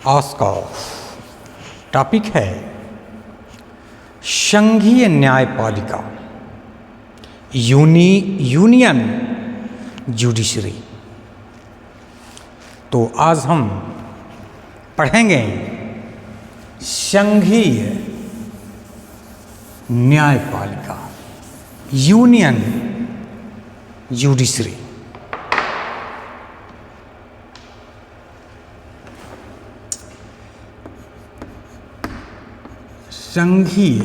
आज का टॉपिक है संघीय न्यायपालिका यूनियन जुडिशरी। तो आज हम पढ़ेंगे संघीय न्यायपालिका यूनियन जुडिशरी। संघीय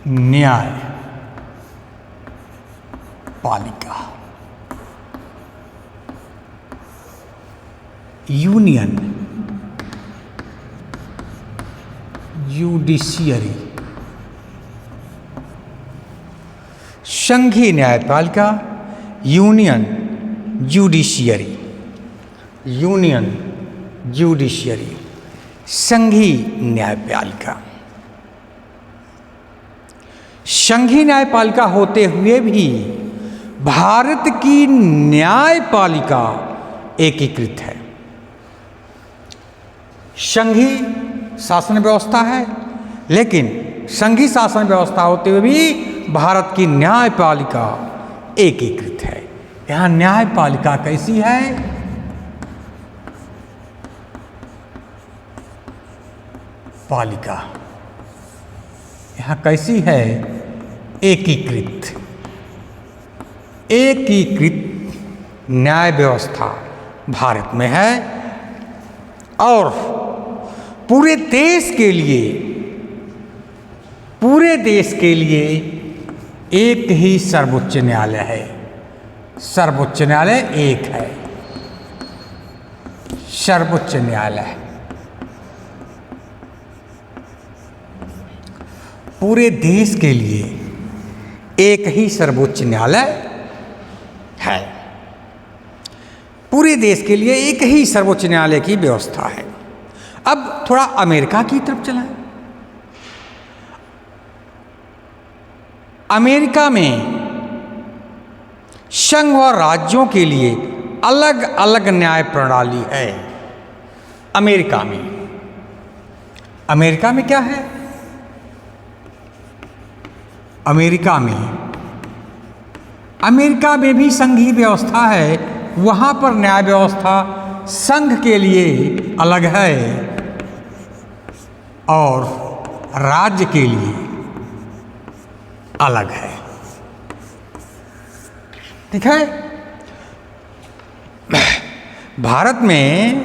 न्याय पालिका यूनियन जुडिशियरी। संघीय न्यायपालिका यूनियन जुडिशियरी। यूनियन जुडिशियरी संघीय न्यायपालिका। संघीय न्यायपालिका होते हुए भी भारत की न्यायपालिका एकीकृत है। संघीय शासन व्यवस्था है, लेकिन संघीय शासन व्यवस्था होते हुए भी भारत की न्यायपालिका एकीकृत है। यहाँ न्यायपालिका कैसी है? पालिका यहाँ कैसी है? एकीकृत। एकीकृत न्याय व्यवस्था भारत में है और पूरे देश के लिए एक ही सर्वोच्च न्यायालय है। सर्वोच्च न्यायालय एक है, सर्वोच्च न्यायालय। पूरे देश के लिए एक ही सर्वोच्च न्यायालय है। पूरे देश के लिए एक ही सर्वोच्च न्यायालय की व्यवस्था है। अब थोड़ा अमेरिका की तरफ चलें। अमेरिका में संघ व राज्यों के लिए अलग अलग न्याय प्रणाली है। अमेरिका में क्या है? अमेरिका में भी संघीय व्यवस्था है। वहाँ पर न्याय व्यवस्था संघ के लिए अलग है और राज्य के लिए अलग है। ठीक है? भारत में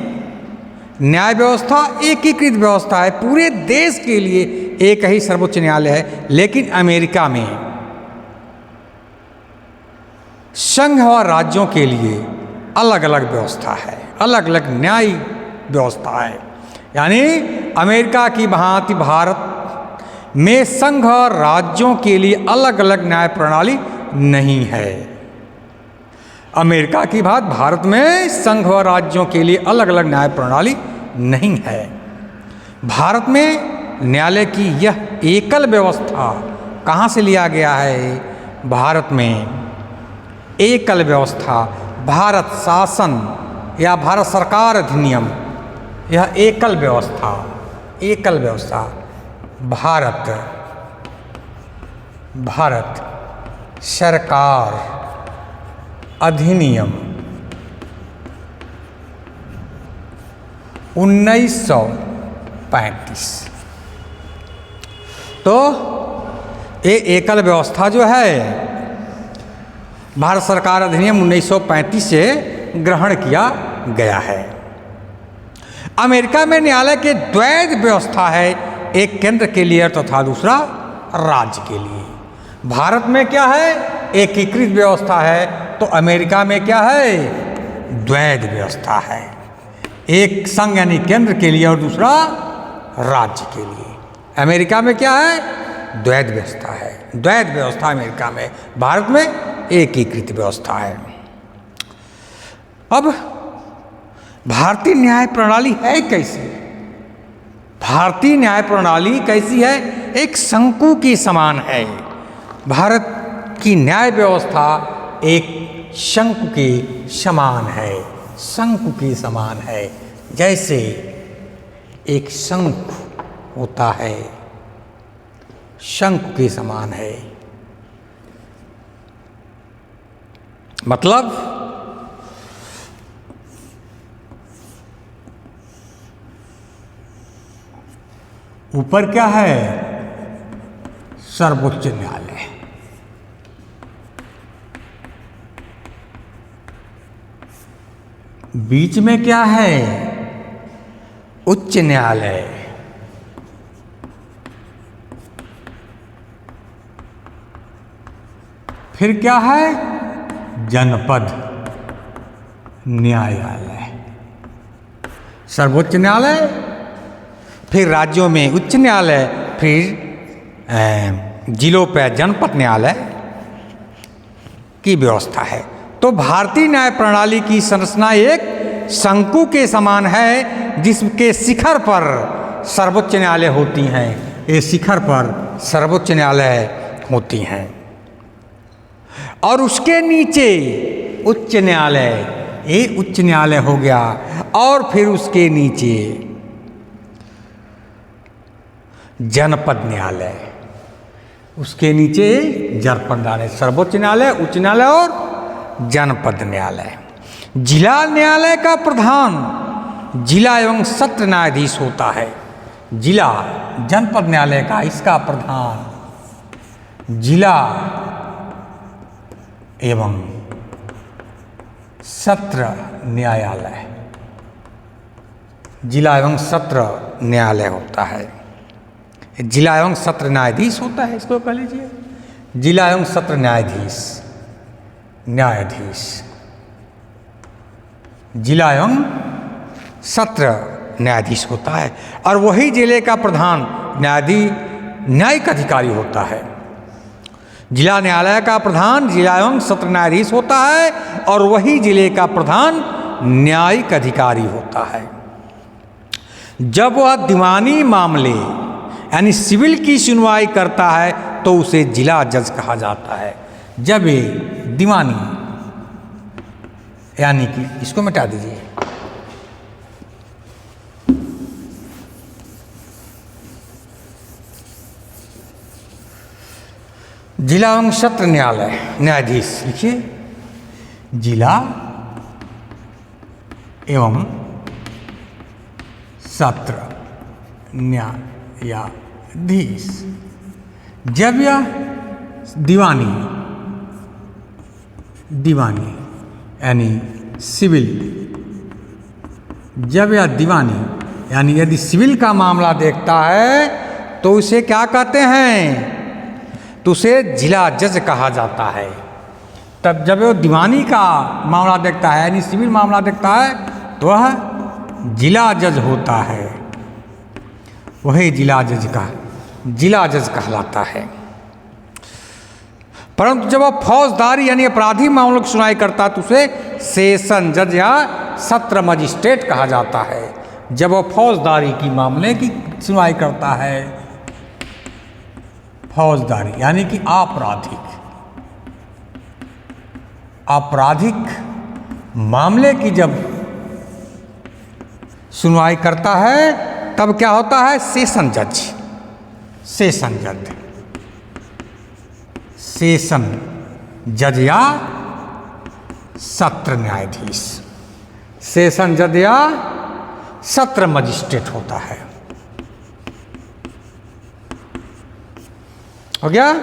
न्याय व्यवस्था एकीकृत व्यवस्था है। पूरे देश के लिए एक ही सर्वोच्च न्यायालय है, लेकिन अमेरिका में संघ और राज्यों के लिए अलग अलग व्यवस्था है, अलग अलग न्याय व्यवस्था है। यानी अमेरिका की भांति भारत में संघ और राज्यों के लिए अलग अलग न्याय प्रणाली नहीं है। अमेरिका की भांति भारत में संघ और राज्यों के लिए अलग अलग न्याय प्रणाली नहीं है। भारत में न्यायालय की यह एकल व्यवस्था कहाँ से लिया गया है? भारत में एकल व्यवस्था भारत शासन या भारत सरकार अधिनियम, यह एकल व्यवस्था भारत सरकार अधिनियम 1935। तो ये एकल व्यवस्था जो है भारत सरकार अधिनियम 1935 से ग्रहण किया गया है। अमेरिका में न्यायालय के द्वैध व्यवस्था है, एक केंद्र के लिए तथा दूसरा राज्य के लिए। भारत में क्या है? एकीकृत व्यवस्था है, तो अमेरिका में क्या है? द्वैध व्यवस्था है, एक संघ यानी केंद्र के लिए और दूसरा राज्य के लिए। अमेरिका में क्या है? द्वैध व्यवस्था है। द्वैध व्यवस्था अमेरिका में, भारत में एकीकृत व्यवस्था है। अब भारतीय न्याय प्रणाली है कैसी? भारतीय न्याय प्रणाली कैसी है? एक शंकु के समान है। भारत की न्याय व्यवस्था एक शंकु के समान है, शंकु के समान है। जैसे एक शंख होता है, शंख के समान है। मतलब ऊपर क्या है? सर्वोच्च न्यायालय, बीच में क्या है? उच्च न्यायालय, फिर क्या है? जनपद न्यायालय। सर्वोच्च न्यायालय, फिर राज्यों में उच्च न्यायालय, फिर जिलों पर जनपद न्यायालय की व्यवस्था है। तो भारतीय न्याय प्रणाली की संरचना एक शंकु के समान है, जिसके शिखर पर सर्वोच्च न्यायालय होती हैं। ये शिखर पर सर्वोच्च न्यायालय होती हैं और उसके नीचे उच्च न्यायालय, ये उच्च न्यायालय हो गया। और फिर उसके नीचे जनपद न्यायालय, उसके नीचे जनपद न्यायालय, सर्वोच्च न्यायालय, उच्च न्यायालय और जनपद न्यायालय। जिला न्यायालय का प्रधान जिला एवं सत्र न्यायाधीश होता है। जिला जनपद न्यायालय का इसका प्रधान जिला एवं सत्र न्यायालय, जिला एवं सत्र न्यायालय होता है। जिला एवं सत्र न्यायाधीश होता है, इसको कह लीजिए जिला एवं सत्र न्यायाधीश, न्यायाधीश जिला एवं सत्र न्यायाधीश होता है। और वही जिले का प्रधान न्यायिक अधिकारी होता है। जिला न्यायालय का प्रधान जिला एवं सत्र न्यायाधीश होता है और वही जिले का प्रधान न्यायिक अधिकारी होता है। जब वह दीवानी मामले यानी सिविल की सुनवाई करता है तो उसे जिला जज कहा जाता है। जब ये दीवानी यानी कि इसको मिटा दीजिए, जिला एवं सत्र न्यायालय न्यायाधीश लिखिए, जिला एवं सत्र न्यायाधीश। जब यह दीवानी यानी सिविल, जब यह दीवानी यानी यदि सिविल का मामला देखता है तो उसे क्या कहते हैं? तो उसे जिला जज कहा जाता है। तब जब वो दीवानी का मामला देखता है यानी सिविल मामला देखता है तो वह जिला जज होता है, वही जिला जज कहलाता है। परंतु जब वह फौजदारी यानी अपराधी मामलों की सुनवाई करता है तो उसे सेशन जज या सत्र मजिस्ट्रेट कहा जाता है। जब वह फौजदारी की मामले की सुनवाई करता है, फौजदारी यानी कि आपराधिक मामले की जब सुनवाई करता है तब क्या होता है? सेशन जज या सत्र न्यायाधीश, सेशन जज या सत्र मजिस्ट्रेट होता है। हो गया?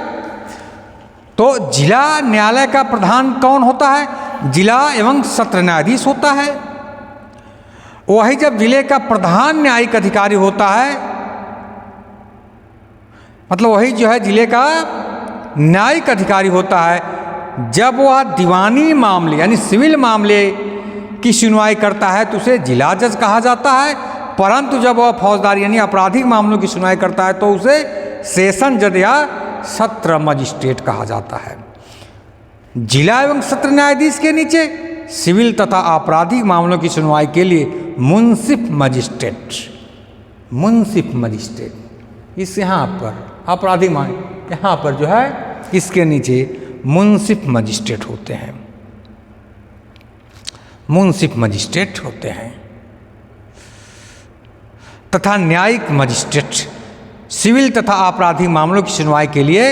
तो जिला न्यायालय का प्रधान कौन होता है? जिला एवं सत्र न्यायाधीश होता है। वही जब जिले का प्रधान न्यायिक अधिकारी होता है, मतलब वही जो है जिले का न्यायिक अधिकारी होता है, जब वह दीवानी मामले यानी सिविल मामले की सुनवाई करता है तो उसे जिला जज कहा जाता है। परंतु जब वह फौजदारी यानी आपराधिक मामलों की सुनवाई करता है तो उसे सेशन जज या सत्र मजिस्ट्रेट कहा जाता है। जिला एवं सत्र न्यायाधीश के नीचे सिविल तथा आपराधिक मामलों की सुनवाई के लिए मुंसिफ मजिस्ट्रेट इस यहाँ पर आपराधिक मामले यहाँ पर जो है इसके नीचे मुंसिफ मजिस्ट्रेट होते हैं। तथा न्यायिक मजिस्ट्रेट। सिविल तथा आपराधिक मामलों की सुनवाई के लिए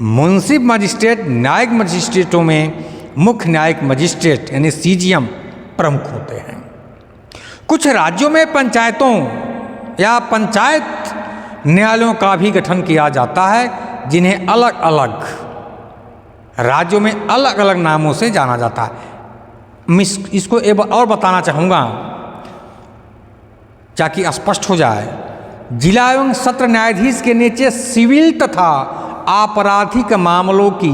मुंसिफ मजिस्ट्रेट, न्यायिक मजिस्ट्रेटों में मुख्य न्यायिक मजिस्ट्रेट यानी सीजीएम प्रमुख होते हैं। कुछ राज्यों में पंचायतों या पंचायत न्यायालयों का भी गठन किया जाता है, जिन्हें अलग अलग राज्यों में अलग अलग नामों से जाना जाता है। मैं इसको एक और बताना चाहूँगा ताकि स्पष्ट हो जाए। जिला एवं सत्र न्यायाधीश के नीचे सिविल तथा आपराधिक मामलों की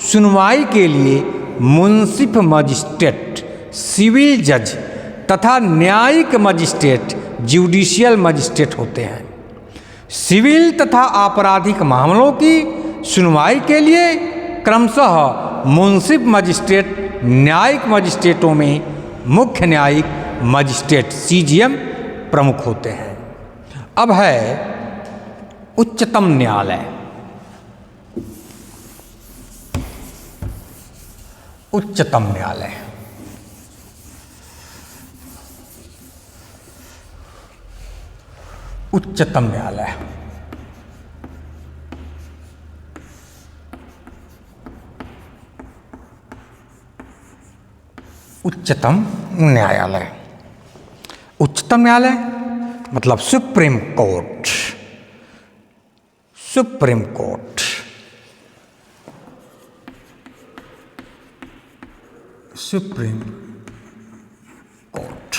सुनवाई के लिए मुंसिफ मजिस्ट्रेट, सिविल जज तथा न्यायिक मजिस्ट्रेट, जुडिशियल मजिस्ट्रेट होते हैं। सिविल तथा आपराधिक मामलों की सुनवाई के लिए क्रमशः मुंसिफ मजिस्ट्रेट, न्यायिक मजिस्ट्रेटों में मुख्य न्यायिक मजिस्ट्रेट सीजीएम प्रमुख होते हैं। अब है उच्चतम न्यायालय। उच्चतम न्यायालय उच्चतम न्यायालय उच्चतम न्यायालय उच्चतम न्यायालय मतलब supreme court. Supreme court supreme court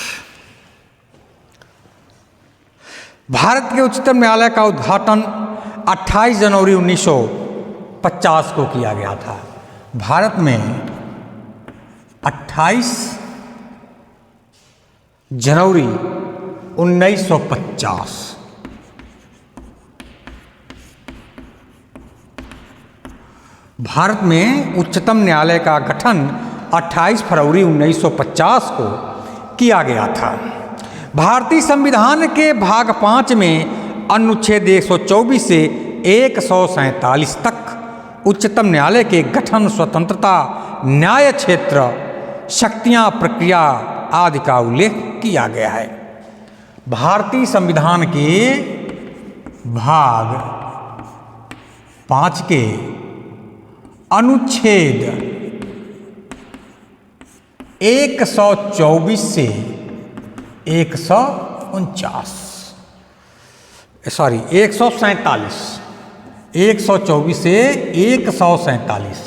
Bharat के उच्चतम न्यायालय का उद्घाटन 28 जनवरी 1950 को किया गया था। भारत में 28 जनवरी 1950 भारत में उच्चतम न्यायालय का गठन 28 फरवरी 1950 को किया गया था। भारतीय संविधान के भाग 5 में अनुच्छेद 124 से 147 तक उच्चतम न्यायालय के गठन, स्वतंत्रता, न्याय क्षेत्र, शक्तियां, प्रक्रिया आदि का उल्लेख किया गया है। भारतीय संविधान के भाग 5 के अनुच्छेद 124 से 147 से 147।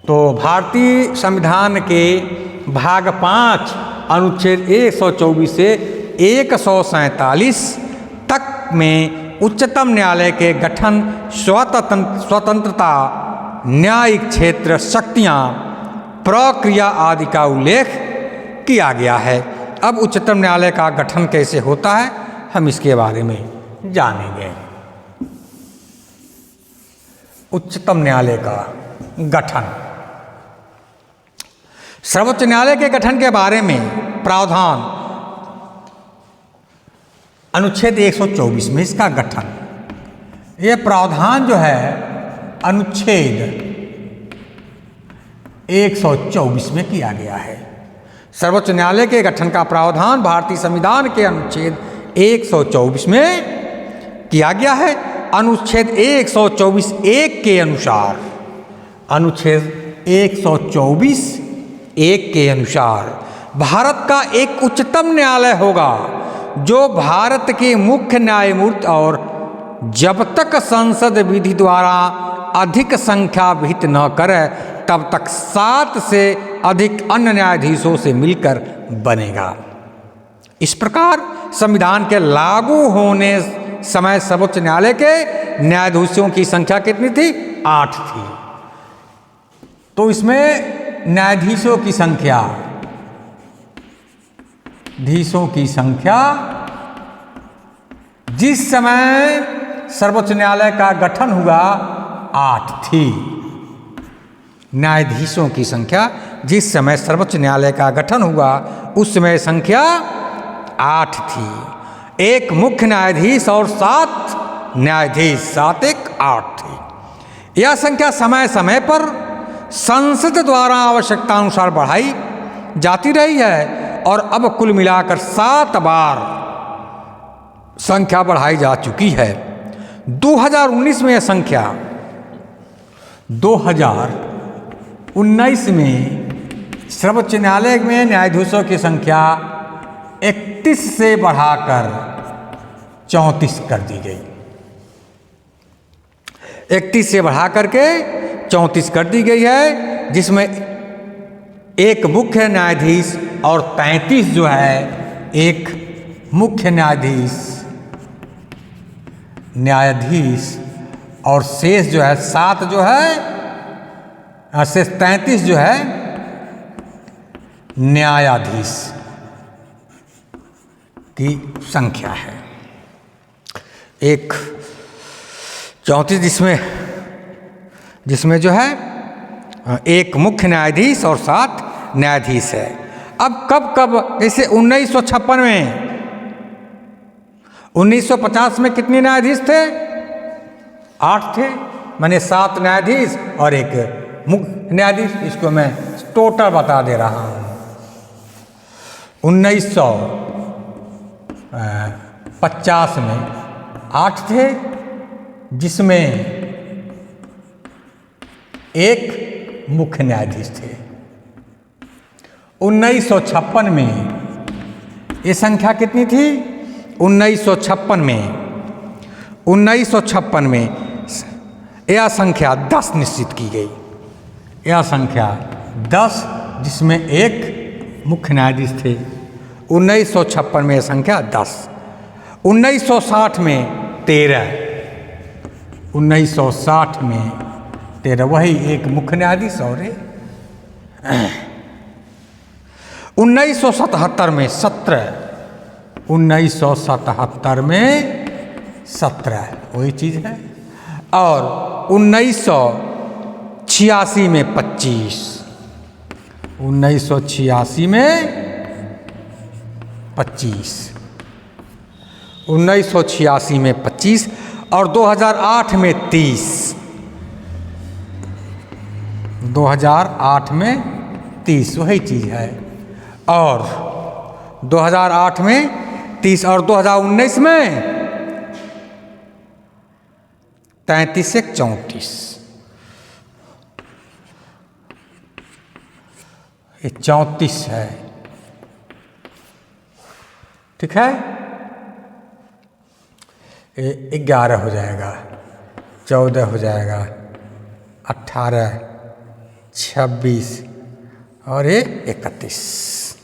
तो भारतीय संविधान के भाग 5 अनुच्छेद 124 से 147 तक में उच्चतम न्यायालय के गठन, स्वतंत्रता, न्यायिक क्षेत्र, शक्तियां, प्रक्रिया आदि का उल्लेख किया गया है। अब उच्चतम न्यायालय का गठन कैसे होता है, हम इसके बारे में जानेंगे। उच्चतम न्यायालय का गठन। सर्वोच्च न्यायालय के गठन के बारे में प्रावधान अनुच्छेद 124 में इसका गठन, यह प्रावधान जो है अनुच्छेद 124 में किया गया है। सर्वोच्च न्यायालय के गठन का प्रावधान भारतीय संविधान के अनुच्छेद 124 में किया गया है। अनुच्छेद 124 1 के अनुसार, अनुच्छेद 124 1 के अनुसार भारत का एक उच्चतम न्यायालय होगा जो भारत के मुख्य न्यायमूर्ति और जब तक संसद विधि द्वारा अधिक संख्या विहित न करे तब तक 7 से अधिक अन्य न्यायाधीशों से मिलकर बनेगा। इस प्रकार संविधान के लागू होने समय सर्वोच्च न्यायालय के न्यायाधीशों की संख्या कितनी थी? 8 थी। तो इसमें न्यायाधीशों की संख्या जिस समय सर्वोच्च न्यायालय का गठन हुआ 8 थी। न्यायाधीशों की संख्या जिस समय सर्वोच्च न्यायालय का गठन हुआ उस समय संख्या 8 थी। एक मुख्य न्यायाधीश और 7 न्यायाधीश, 7 1 8 थी। यह संख्या समय समय पर संसद द्वारा आवश्यकतानुसार बढ़ाई जाती रही है और अब कुल मिलाकर 7 बार संख्या बढ़ाई जा चुकी है। 2019 में यह संख्या 2019 में सर्वोच्च न्यायालय में न्यायाधीशों की संख्या 31 से बढ़ाकर 34 कर दी गई। 31 से बढ़ा करके 34 कर दी गई है, जिसमें एक मुख्य न्यायाधीश और 35 जो है एक मुख्य न्यायाधीश और शेष जो है 7 जो है शेष 33 जो है न्यायाधीश की संख्या है। एक 34 जिसमें जो है एक मुख्य न्यायाधीश और 7 न्यायाधीश है। अब कब जैसे 1956 में 1950 में कितने न्यायाधीश थे? 8 थे, माने 7 न्यायाधीश और एक मुख्य न्यायाधीश। इसको मैं टोटल बता दे रहा हूँ। 1950 में 8 थे, जिसमें एक मुख्य न्यायाधीश थे। 1956 में ये संख्या कितनी थी? 1956 में यह संख्या 10 निश्चित की गई। यह संख्या 10, जिसमें एक मुख्य न्यायाधीश थे। 1956 में यह संख्या 10। 1960 में 13, 1960 में 13, वही एक मुख्य न्यायाधीश और 1977 में 17, 1977 में 17 वही चीज़ है। और 1986 में 25, 1986 में 25, 1986 में 25 और 2008 में 30, 2008 में 30 वही चीज़ है। और 2008 में 30 और 2019 में 33 से 34, ये 34 है। ठीक है, ये 11 हो जाएगा, 14 हो जाएगा, 18, 26 और ये 31।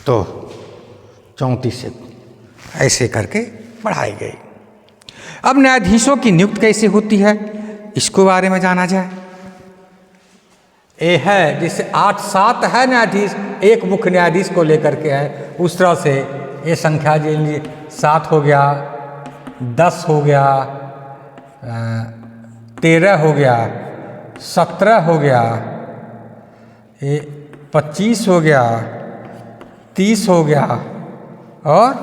तो 34 से ऐसे करके बढ़ाई गई। अब न्यायाधीशों की नियुक्ति कैसे होती है, इसको बारे में जाना जाए। ये है जैसे 8-7 है न्यायाधीश, एक मुख्य न्यायाधीश को लेकर के है, उस तरह से ये संख्या जो 7 हो गया, 10 हो गया, 13 हो गया, 17 हो गया, ये 25 हो गया, 30 हो गया और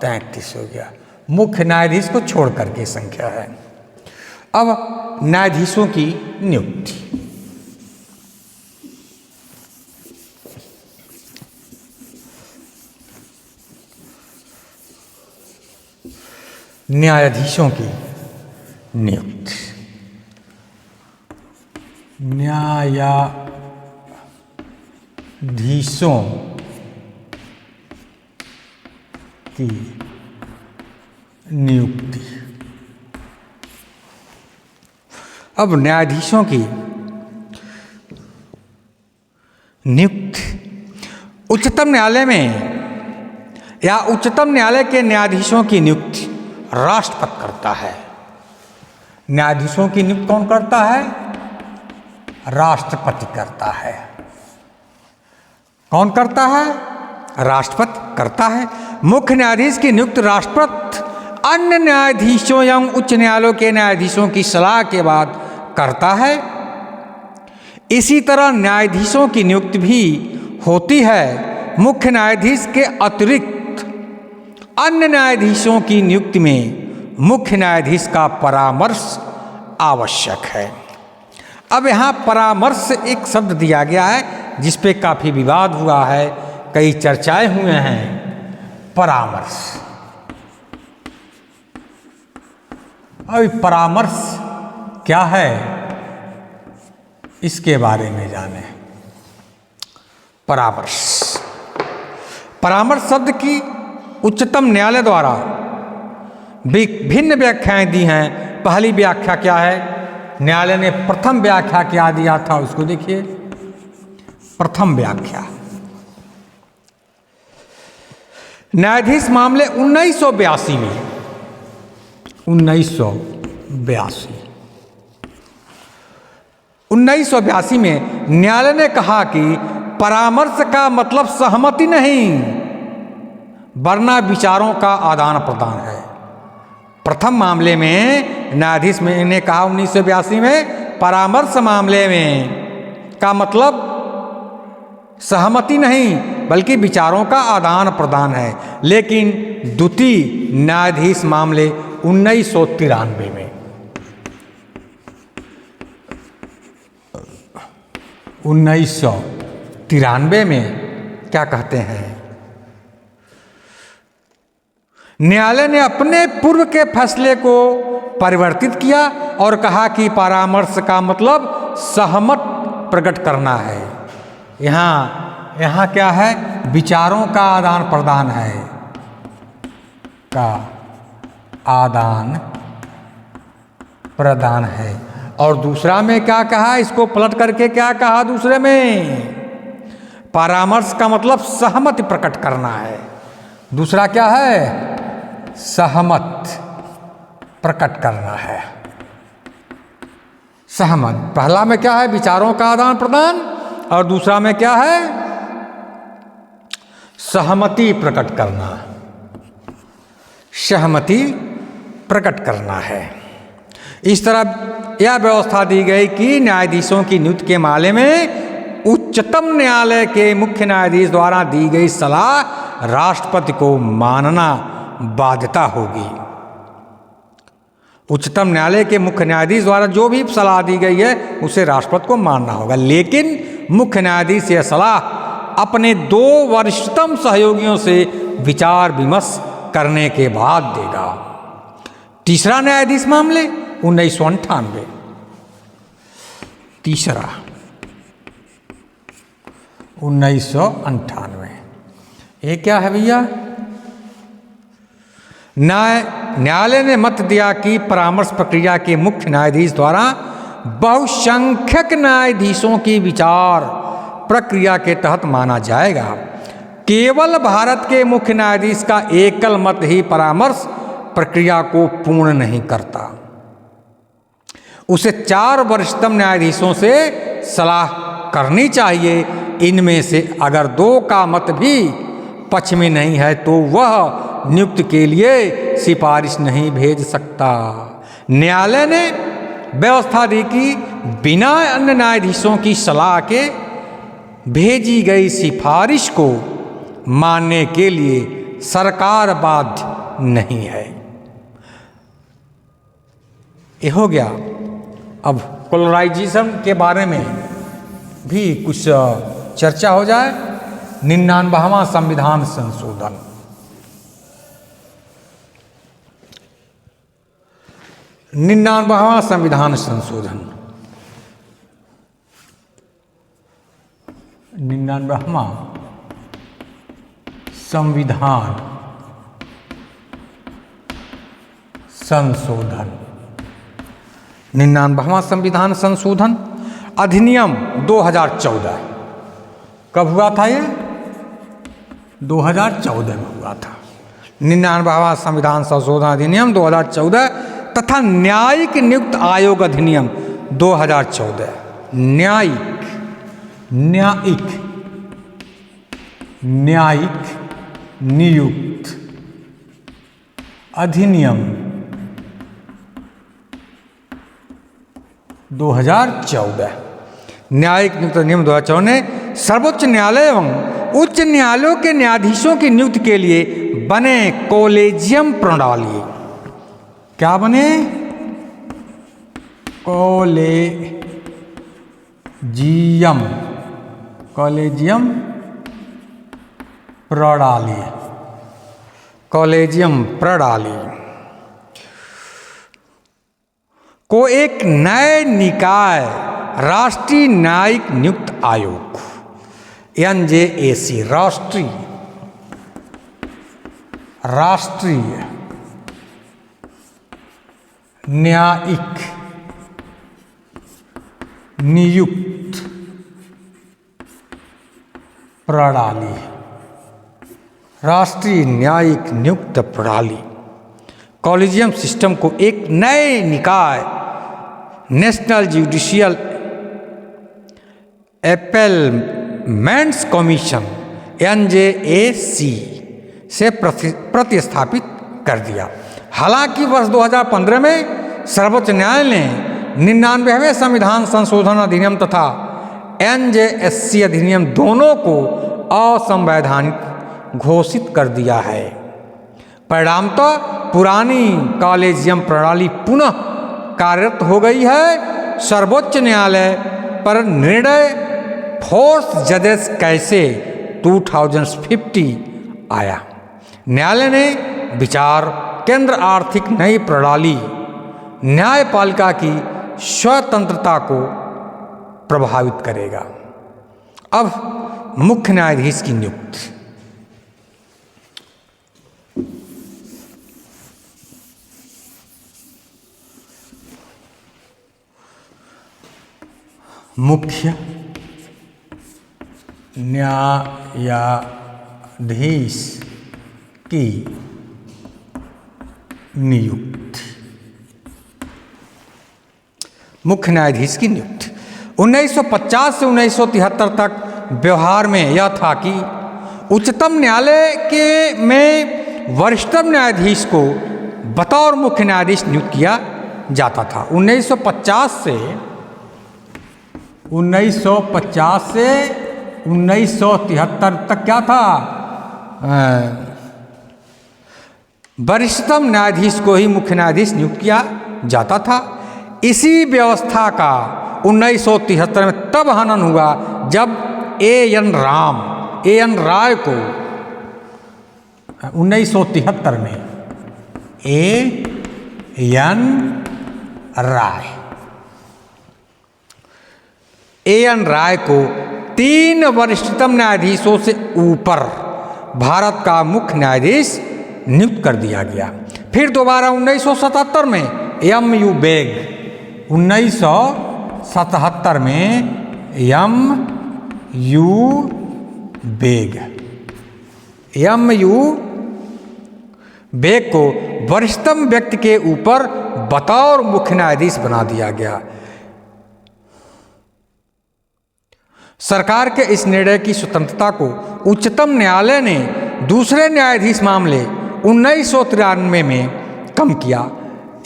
33 हो गया। मुख्य न्यायाधीश को छोड़ करके संख्या है। अब न्यायाधीशों की नियुक्ति। न्यायाधीशों की नियुक्ति। न्यायाधीशों की नियुक्ति। अब न्यायाधीशों की नियुक्ति उच्चतम न्यायालय में या उच्चतम न्यायालय के न्यायाधीशों की नियुक्ति राष्ट्रपति करता है। न्यायाधीशों की नियुक्ति कौन करता है? राष्ट्रपति करता है। कौन करता है? राष्ट्रपति करता है। मुख्य न्यायाधीश की नियुक्ति राष्ट्रपति अन्य न्यायाधीशों एवं उच्च न्यायालयों के न्यायाधीशों की सलाह के बाद करता है। इसी तरह न्यायाधीशों की नियुक्ति भी होती है। मुख्य न्यायाधीश के अतिरिक्त अन्य न्यायाधीशों की नियुक्ति में मुख्य न्यायाधीश का परामर्श आवश्यक है। अब यहाँ परामर्श एक शब्द दिया गया है, जिस पे काफ़ी विवाद हुआ है, कई चर्चाएं हुए हैं, परामर्श। अब परामर्श क्या है, इसके बारे में जाने। परामर्श, परामर्श शब्द की उच्चतम न्यायालय द्वारा भिन्न व्याख्याएं दी हैं। पहली व्याख्या क्या है, न्यायालय ने प्रथम व्याख्या क्या दिया था, उसको देखिए। प्रथम व्याख्या, न्यायाधीश मामले 1982 में, 1982 में न्यायालय ने कहा कि परामर्श का मतलब सहमति नहीं, वरना विचारों का आदान प्रदान है। प्रथम मामले में न्यायाधीश ने कहा 1982 में, परामर्श मामले में का मतलब सहमति नहीं बल्कि विचारों का आदान प्रदान है। लेकिन द्वितीय न्यायाधीश मामले 1993 में, 1993 में क्या कहते हैं, न्यायालय ने अपने पूर्व के फैसले को परिवर्तित किया और कहा कि परामर्श का मतलब सहमत प्रकट करना है। यहाँ क्या है, विचारों का आदान प्रदान है, का आदान प्रदान है। और दूसरा में क्या कहा, इसको पलट करके क्या कहा दूसरे में, परामर्श का मतलब सहमति प्रकट करना है। दूसरा क्या है, सहमत प्रकट करना है, सहमत। पहला में क्या है, विचारों का आदान प्रदान, और दूसरा में क्या है, सहमति प्रकट करना, सहमति प्रकट करना है। इस तरह यह व्यवस्था दी गई कि न्यायाधीशों की नियुक्ति के मामले में उच्चतम न्यायालय के मुख्य न्यायाधीश द्वारा दी गई सलाह राष्ट्रपति को मानना बाध्यता होगी। उच्चतम न्यायालय के मुख्य न्यायाधीश द्वारा जो भी सलाह दी गई है उसे राष्ट्रपति को मानना होगा। लेकिन मुख्य न्यायाधीश यह सलाह अपने 2 वरिष्ठतम सहयोगियों से विचार विमर्श करने के बाद देगा। तीसरा न्यायाधीश मामले 1998, तीसरा 1998, ये क्या है भैया, न्यायालय ने मत दिया कि परामर्श प्रक्रिया के मुख्य न्यायाधीश द्वारा बहुसंख्यक न्यायाधीशों की विचार प्रक्रिया के तहत माना जाएगा। केवल भारत के मुख्य न्यायाधीश का एकल मत ही परामर्श प्रक्रिया को पूर्ण नहीं करता। उसे 4 वरिष्ठतम न्यायाधीशों से सलाह करनी चाहिए। इनमें से अगर 2 का मत भी पक्ष में नहीं है तो वह नियुक्ति के लिए सिफारिश नहीं भेज सकता। न्यायालय ने व्यवस्था दी कि बिना अन्य न्यायाधीशों की सलाह के भेजी गई सिफारिश को मानने के लिए सरकार बाध्य नहीं है। ये हो गया। अब पोलराइजेशन के बारे में भी कुछ चर्चा हो जाए। 99वां संविधान संशोधन, संविधान संशोधन, 99वां संविधान संशोधन, 99वां संविधान संशोधन अधिनियम 2014। कब हुआ था ये? 2014 में हुआ था। 99वां संविधान संशोधन अधिनियम 2014 तथा न्यायिक नियुक्त आयोग अधिनियम 2014। न्यायिक नियुक्त अधिनियम 2014। न्यायिक नियुक्त अधिनियम 2014 ने सर्वोच्च न्यायालय एवं उच्च न्यायालयों के न्यायाधीशों की नियुक्ति के लिए बने कॉलेजियम प्रणाली, क्या बने? कॉलेजियम प्रणाली, कॉलेजियम प्रणाली को एक नए निकाय राष्ट्रीय न्यायिक नियुक्त आयोग NJAC राष्ट्रीय न्यायिक नियुक्त प्रणाली, राष्ट्रीय न्यायिक नियुक्त प्रणाली कॉलेजियम सिस्टम को एक नए निकाय नेशनल जुडिशियल एपेलमेंट्स कमीशन NJAC से प्रतिस्थापित कर दिया। हालांकि वर्ष 2015 में सर्वोच्च न्यायालय ने 99वें संविधान संशोधन अधिनियम तथा NJAC अधिनियम दोनों को असंवैधानिक घोषित कर दिया है। परिणामतः पुरानी कॉलेजियम प्रणाली पुनः कार्यरत हो गई है। सर्वोच्च न्यायालय पर निर्णय फोर्स जजेस कैसे 2050 आया। न्यायालय ने विचार केंद्र आर्थिक नई प्रणाली न्यायपालिका की स्वतंत्रता को प्रभावित करेगा। अब मुख्य न्यायाधीश की नियुक्ति। मुख्य न्यायाधीश की नियुक्ति। मुख्य न्यायाधीश की नियुक्ति 1950 से 1973 तक व्यवहार में यह था कि उच्चतम न्यायालय में वरिष्ठतम न्यायाधीश को बतौर मुख्य न्यायाधीश नियुक्त किया जाता था। 1950 से 1973 तक क्या था, वरिष्ठतम न्यायाधीश को ही मुख्य न्यायाधीश नियुक्त किया जाता था। इसी व्यवस्था का 1973 में तब हनन हुआ जब A.N. राय को 1973 में A.N. राय को 3 वरिष्ठतम न्यायाधीशों से ऊपर भारत का मुख्य न्यायाधीश नियुक्त कर दिया गया। फिर दोबारा 1977 में M.U. बेग, 1977 में M.U. बेग को वरिष्ठतम व्यक्ति के ऊपर बतौर मुख्य न्यायाधीश बना दिया गया। सरकार के इस निर्णय की स्वतंत्रता को उच्चतम न्यायालय ने दूसरे न्यायाधीश मामले 1993 में कम किया।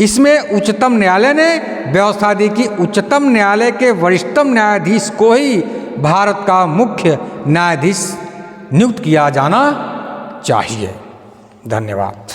इसमें उच्चतम न्यायालय ने व्यवस्था दी कि उच्चतम न्यायालय के वरिष्ठतम न्यायाधीश को ही भारत का मुख्य न्यायाधीश नियुक्त किया जाना चाहिए। धन्यवाद।